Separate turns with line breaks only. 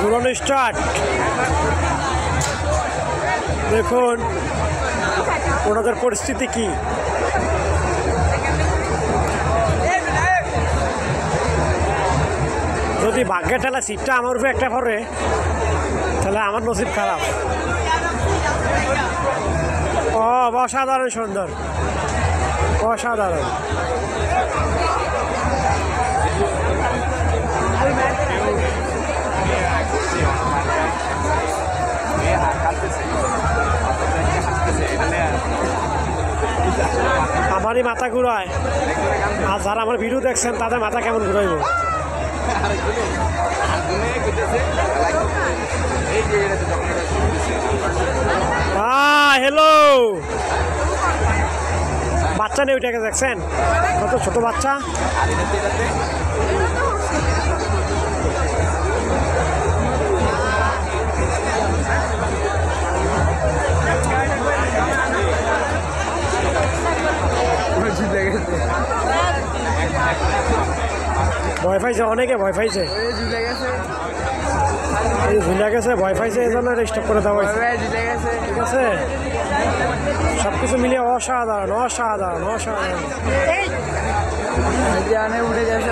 ঘুরানো start. দেখুন ওনাদের পরিস্থিতি কি। যদি ভাগ্যে ঠেলা সিটটা আমার উপরে একটা পড়ে তাহলে আমার নসিব খারাপ। ও অসাধারণ সুন্দর, অসাধারণ। আমারই মাথা ঘুরায়, আর যারা আমার ভিডিও দেখছেন তাদের মাথা কেমন ঘুরাইব। হ্যালো, বাচ্চা নেই ওইটাকে দেখছেন, কত ছোট বাচ্চা। ভয় পাইছে, অনেকে ভয় পাইছে, ঝুলে গেছে, ভয় পাইছে, এই জন্য স্টপ করে দেওয়া হয়েছে। ঠিক আছে, সব কিছু মিলিয়ে অসাধারণ, অসাধারণ, অসাধারণ।
উঠে গেছে।